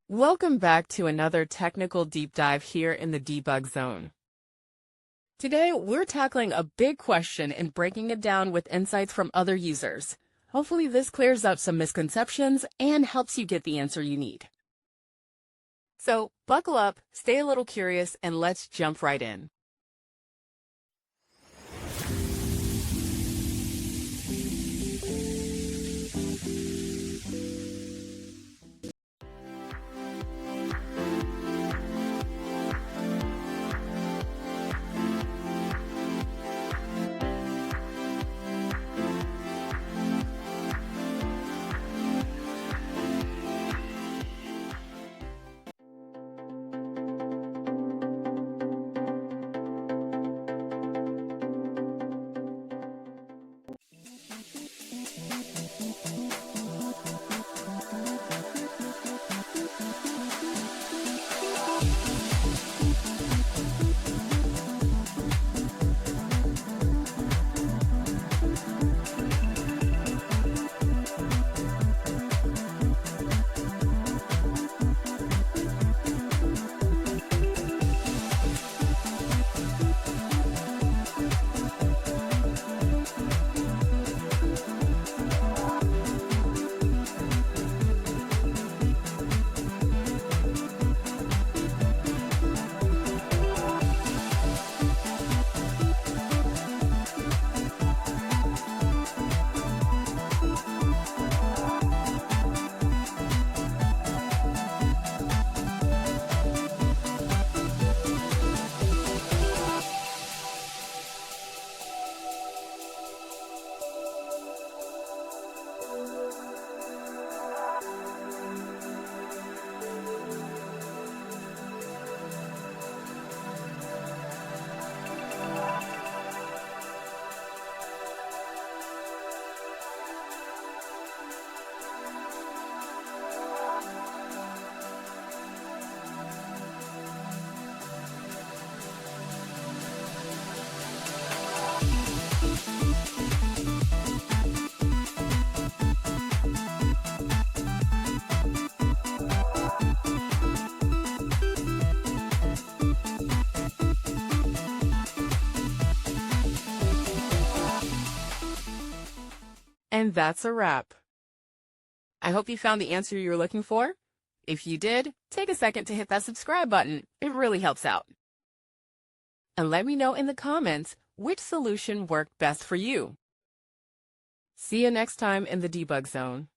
Welcome back to another technical deep dive here in the debug zone. Today, we're tackling a big question and breaking it down with insights from other users. Hopefully this clears up some misconceptions and helps you get the answer you need. So buckle up, stay a little curious, and let's jump right in. And that's a wrap. I hope you found the answer you were looking for. If you did, take a second to hit that subscribe button. It really helps out. And let me know in the comments which solution worked best for you. See you next time in the debug zone.